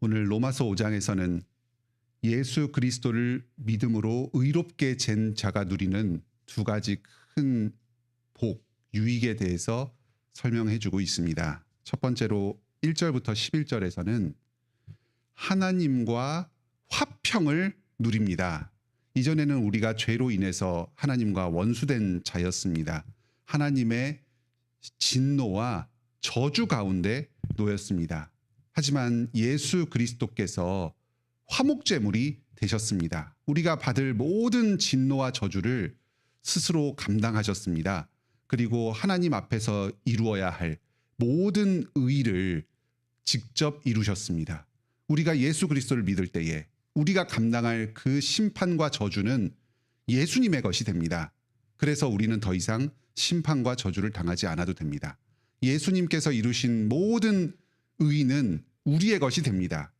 오늘 로마서 5장에서는 예수 그리스도를 믿음으로 의롭게 된 자가 누리는 두 가지 큰 복, 유익에 대해서 설명해 주고 있습니다. 첫 번째로 1절부터 11절에서는 하나님과 화평을 누립니다. 이전에는 우리가 죄로 인해서 하나님과 원수된 자였습니다. 하나님의 진노와 저주 가운데 놓였습니다. 하지만 예수 그리스도께서 화목제물이 되셨습니다. 우리가 받을 모든 진노와 저주를 스스로 감당하셨습니다. 그리고 하나님 앞에서 이루어야 할 모든 의를 직접 이루셨습니다. 우리가 예수 그리스도를 믿을 때에 우리가 감당할 그 심판과 저주는 예수님의 것이 됩니다. 그래서 우리는 더 이상 심판과 저주를 당하지 않아도 됩니다. 예수님께서 이루신 모든 의는 우리의 것이 됩니다.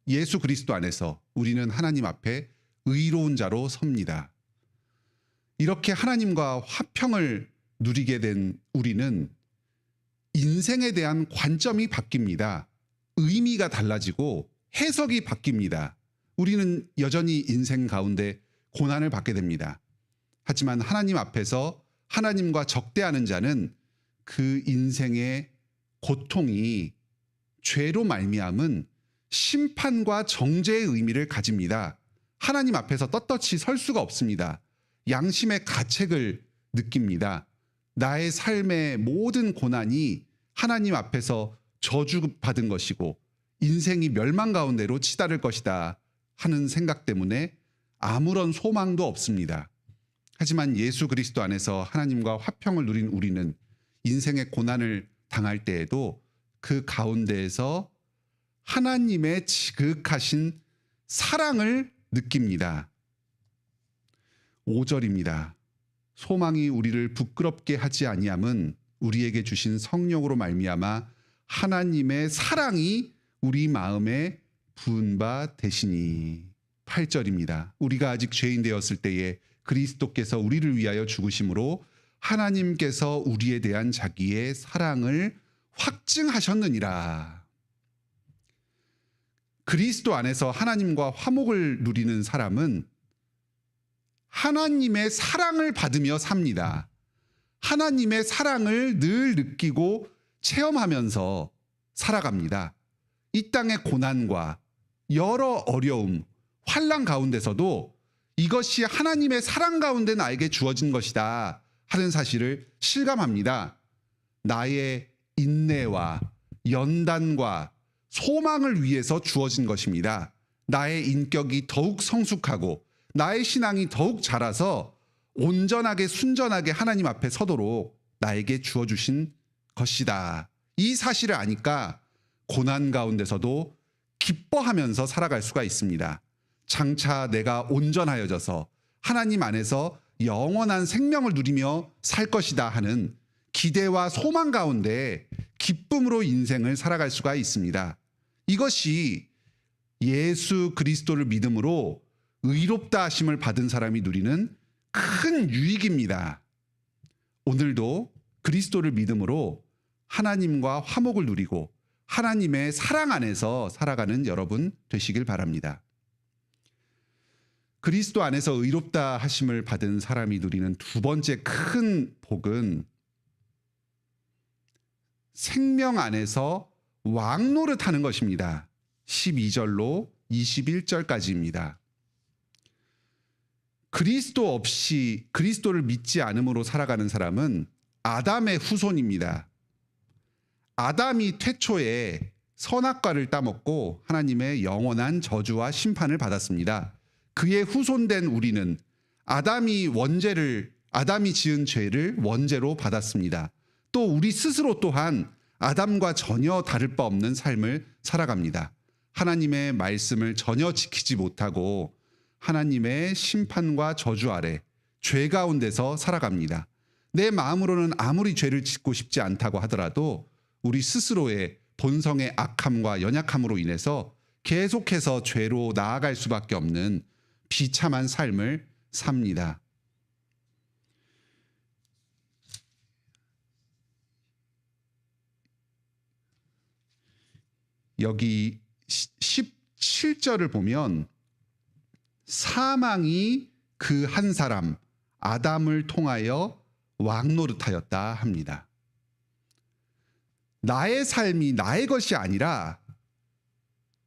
예수 그리스도 안에서 우리는 하나님 앞에 의로운 자로 섭니다. 이렇게 하나님과 화평을 누리게 된 우리는 인생에 대한 관점이 바뀝니다. 의미가 달라지고 해석이 바뀝니다. 우리는 여전히 인생 가운데 고난을 받게 됩니다. 하지만 하나님 앞에서 하나님과 적대하는 자는 그 인생의 고통이 죄로 말미암은 심판과 정죄의 의미를 가집니다. 하나님 앞에서 떳떳이 설 수가 없습니다. 양심의 가책을 느낍니다. 나의 삶의 모든 고난이 하나님 앞에서 저주받은 것이고 인생이 멸망 가운데로 치달을 것이다 하는 생각 때문에 아무런 소망도 없습니다. 하지만 예수 그리스도 안에서 하나님과 화평을 누린 우리는 인생의 고난을 당할 때에도 그 가운데에서 하나님의 지극하신 사랑을 느낍니다. 5절입니다. 소망이 우리를 부끄럽게 하지 아니함은 우리에게 주신 성령으로 말미암아 하나님의 사랑이 우리 마음에 부은 바 되시니. 8절입니다. 우리가 아직 죄인 되었을 때에 그리스도께서 우리를 위하여 죽으심으로 하나님께서 우리에 대한 자기의 사랑을 확증하셨느니라. 그리스도 안에서 하나님과 화목을 누리는 사람은 하나님의 사랑을 받으며 삽니다. 하나님의 사랑을 늘 느끼고 체험하면서 살아갑니다. 이 땅의 고난과 여러 어려움, 환난 가운데서도 이것이 하나님의 사랑 가운데 나에게 주어진 것이다 하는 사실을 실감합니다. 나의 인내와 연단과 소망을 위해서 주어진 것입니다. 나의 인격이 더욱 성숙하고 나의 신앙이 더욱 자라서 온전하게 순전하게 하나님 앞에 서도록 나에게 주어주신 것이다. 이 사실을 아니까 고난 가운데서도 기뻐하면서 살아갈 수가 있습니다. 장차 내가 온전하여져서 하나님 안에서 영원한 생명을 누리며 살 것이다 하는 기대와 소망 가운데 기쁨으로 인생을 살아갈 수가 있습니다. 이것이 예수 그리스도를 믿음으로 의롭다 하심을 받은 사람이 누리는 큰 유익입니다. 오늘도 그리스도를 믿음으로 하나님과 화목을 누리고 하나님의 사랑 안에서 살아가는 여러분 되시길 바랍니다. 그리스도 안에서 의롭다 하심을 받은 사람이 누리는 두 번째 큰 복은 생명 안에서 왕노릇하는 것입니다. 12절로 21절까지입니다. 그리스도 없이 그리스도를 믿지 않음으로 살아가는 사람은 아담의 후손입니다. 아담이 태초에 선악과를 따먹고 하나님의 영원한 저주와 심판을 받았습니다. 그의 후손된 우리는 아담이 지은 죄를 원죄로 받았습니다. 또 우리 스스로 또한 아담과 전혀 다를 바 없는 삶을 살아갑니다. 하나님의 말씀을 전혀 지키지 못하고 하나님의 심판과 저주 아래 죄 가운데서 살아갑니다. 내 마음으로는 아무리 죄를 짓고 싶지 않다고 하더라도 우리 스스로의 본성의 악함과 연약함으로 인해서 계속해서 죄로 나아갈 수밖에 없는 비참한 삶을 삽니다. 여기 17절을 보면 사망이 그 한 사람 아담을 통하여 왕노릇하였다 합니다. 나의 삶이 나의 것이 아니라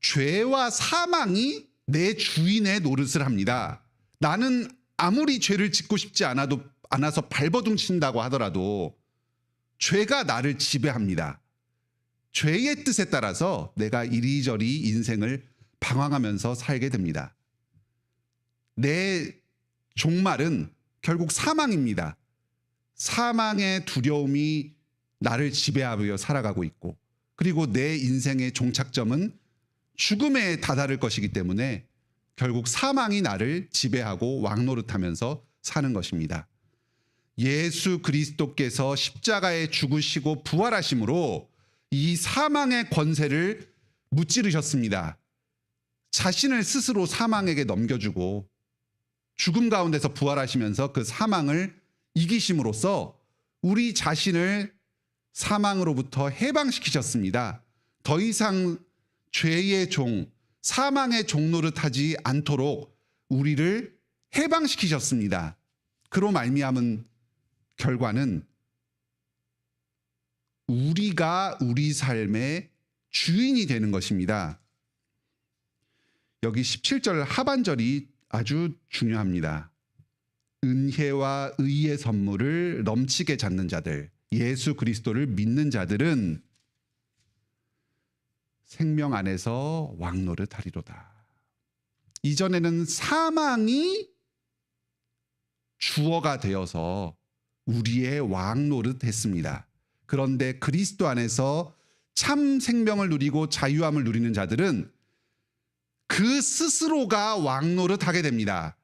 죄와 사망이 내 주인의 노릇을 합니다. 나는 아무리 죄를 짓고 싶지 않아서 발버둥 친다고 하더라도 죄가 나를 지배합니다. 죄의 뜻에 따라서 내가 이리저리 인생을 방황하면서 살게 됩니다. 내 종말은 결국 사망입니다. 사망의 두려움이 나를 지배하여 살아가고 있고, 그리고 내 인생의 종착점은 죽음에 다다를 것이기 때문에 결국 사망이 나를 지배하고 왕노릇하면서 사는 것입니다. 예수 그리스도께서 십자가에 죽으시고 부활하심으로 이 사망의 권세를 무찌르셨습니다. 자신을 스스로 사망에게 넘겨주고 죽음 가운데서 부활하시면서 그 사망을 이기심으로써 우리 자신을 사망으로부터 해방시키셨습니다. 더 이상 죄의 종, 사망의 종노릇하지 않도록 우리를 해방시키셨습니다. 그로 말미암은 결과는 우리가 우리 삶의 주인이 되는 것입니다. 여기 17절 하반절이 아주 중요합니다. 은혜와 의의 선물을 넘치게 잡는 자들, 예수 그리스도를 믿는 자들은 생명 안에서 왕노릇하리로다. 이전에는 사망이 주어가 되어서 우리의 왕노릇했습니다. 그런데 그리스도 안에서 참 생명을 누리고 자유함을 누리는 자들은 그 스스로가 왕노릇하게 됩니다.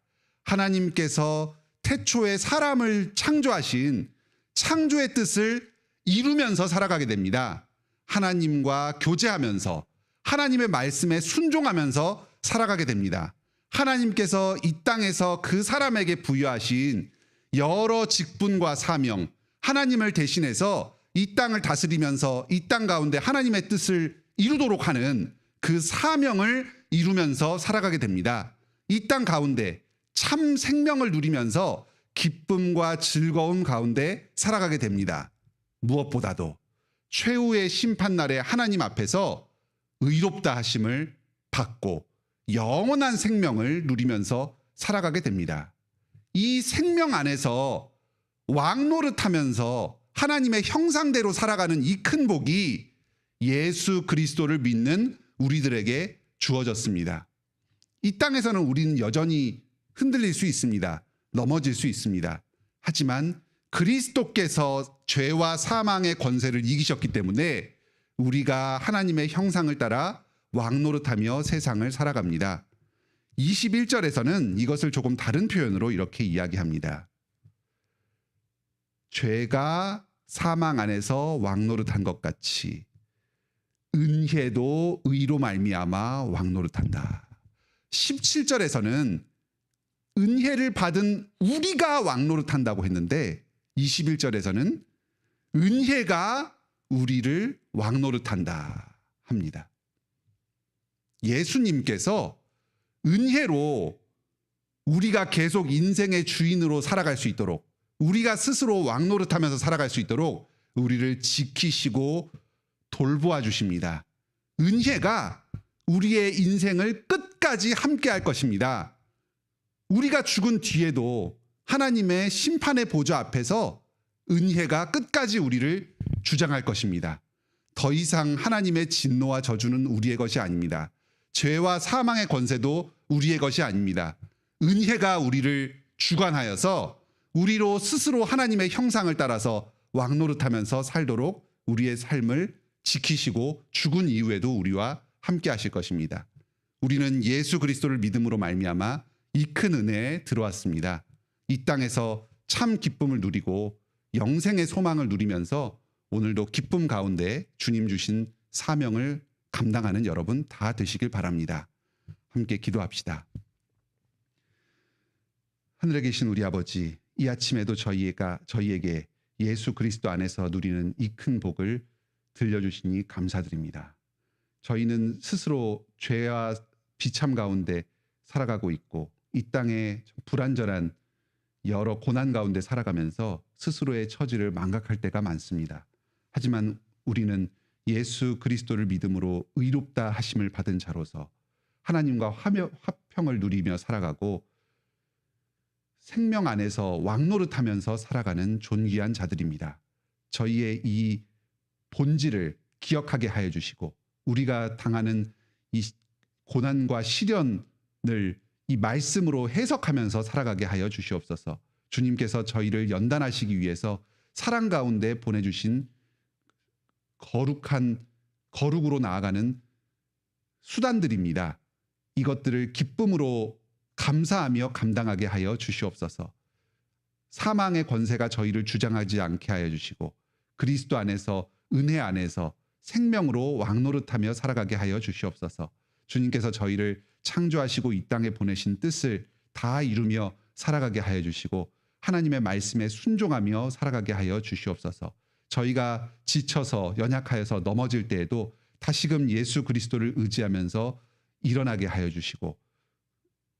하나님께서 태초에 사람을 창조하신 창조의 뜻을 이루면서 살아가게 됩니다. 하나님과 교제하면서 하나님의 말씀에 순종하면서 살아가게 됩니다. 하나님께서 이 땅에서 그 사람에게 부여하신 여러 직분과 사명, 하나님을 대신해서 이 땅을 다스리면서 이 땅 가운데 하나님의 뜻을 이루도록 하는 그 사명을 이루면서 살아가게 됩니다. 이 땅 가운데 참 생명을 누리면서 기쁨과 즐거움 가운데 살아가게 됩니다. 무엇보다도 최후의 심판날에 하나님 앞에서 의롭다 하심을 받고 영원한 생명을 누리면서 살아가게 됩니다. 이 생명 안에서 왕노릇하면서 하나님의 형상대로 살아가는 이 큰 복이 예수 그리스도를 믿는 우리들에게 주어졌습니다. 이 땅에서는 우리는 여전히 흔들릴 수 있습니다. 넘어질 수 있습니다. 하지만 그리스도께서 죄와 사망의 권세를 이기셨기 때문에 우리가 하나님의 형상을 따라 왕노릇하며 세상을 살아갑니다. 21절에서는 이것을 조금 다른 표현으로 이렇게 이야기합니다. 죄가 사망 안에서 왕노릇한 것 같이 은혜도 의로 말미암아 왕노릇한다. 17절에서는 은혜를 받은 우리가 왕노릇한다고 했는데 21절에서는 은혜가 우리를 왕노릇한다 합니다. 예수님께서 은혜로 우리가 계속 인생의 주인으로 살아갈 수 있도록, 우리가 스스로 왕노릇하면서 살아갈 수 있도록 우리를 지키시고 돌보아 주십니다. 은혜가 우리의 인생을 끝까지 함께 할 것입니다. 우리가 죽은 뒤에도 하나님의 심판의 보좌 앞에서 은혜가 끝까지 우리를 주장할 것입니다. 더 이상 하나님의 진노와 저주는 우리의 것이 아닙니다. 죄와 사망의 권세도 우리의 것이 아닙니다. 은혜가 우리를 주관하여서 우리로 스스로 하나님의 형상을 따라서 왕노릇하면서 살도록 우리의 삶을 지키시고 죽은 이후에도 우리와 함께 하실 것입니다. 우리는 예수 그리스도를 믿음으로 말미암아 이 큰 은혜에 들어왔습니다. 이 땅에서 참 기쁨을 누리고 영생의 소망을 누리면서 오늘도 기쁨 가운데 주님 주신 사명을 감당하는 여러분 다 되시길 바랍니다. 함께 기도합시다. 하늘에 계신 우리 아버지, 이 아침에도 저희에게 예수 그리스도 안에서 누리는 이 큰 복을 들려주시니 감사드립니다. 저희는 스스로 죄와 비참 가운데 살아가고 있고 이 땅에 불완전한 여러 고난 가운데 살아가면서 스스로의 처지를 망각할 때가 많습니다. 하지만 우리는 예수 그리스도를 믿음으로 의롭다 하심을 받은 자로서 하나님과 화평을 누리며 살아가고 생명 안에서 왕노릇하면서 살아가는 존귀한 자들입니다. 저희의 이 본질을 기억하게 하여 주시고 우리가 당하는 이 고난과 시련을 이 말씀으로 해석하면서 살아가게 하여 주시옵소서. 주님께서 저희를 연단하시기 위해서 사랑 가운데 보내주신 거룩으로 나아가는 수단들입니다. 이것들을 기쁨으로 감사하며 감당하게 하여 주시옵소서. 사망의 권세가 저희를 주장하지 않게 하여 주시고 그리스도 안에서 은혜 안에서 생명으로 왕노릇하며 살아가게 하여 주시옵소서. 주님께서 저희를 창조하시고 이 땅에 보내신 뜻을 다 이루며 살아가게 하여 주시고 하나님의 말씀에 순종하며 살아가게 하여 주시옵소서. 저희가 지쳐서 연약하여서 넘어질 때에도 다시금 예수 그리스도를 의지하면서 일어나게 하여 주시고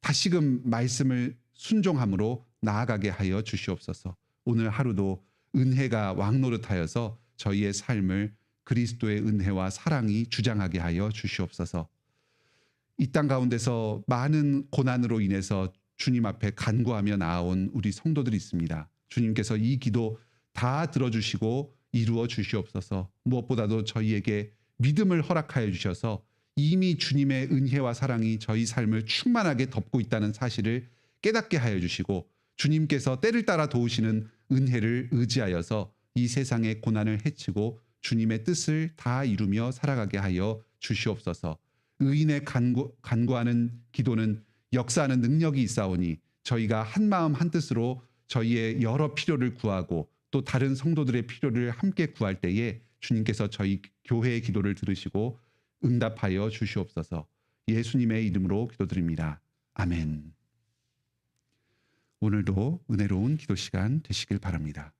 다시금 말씀을 순종함으로 나아가게 하여 주시옵소서. 오늘 하루도 은혜가 왕노릇하여서 저희의 삶을 그리스도의 은혜와 사랑이 주장하게 하여 주시옵소서. 이 땅 가운데서 많은 고난으로 인해서 주님 앞에 간구하며 나아온 우리 성도들이 있습니다. 주님께서 이 기도 다 들어주시고 이루어 주시옵소서. 무엇보다도 저희에게 믿음을 허락하여 주셔서 이미 주님의 은혜와 사랑이 저희 삶을 충만하게 덮고 있다는 사실을 깨닫게 하여 주시고 주님께서 때를 따라 도우시는 은혜를 의지하여서 이 세상의 고난을 헤치고 주님의 뜻을 다 이루며 살아가게 하여 주시옵소서. 의인의 간구하는 기도는 역사하는 능력이 있사오니 저희가 한 마음 한 뜻으로 저희의 여러 필요를 구하고 또 다른 성도들의 필요를 함께 구할 때에 주님께서 저희 교회의 기도를 들으시고 응답하여 주시옵소서. 예수님의 이름으로 기도드립니다. 아멘. 오늘도 은혜로운 기도 시간 되시길 바랍니다.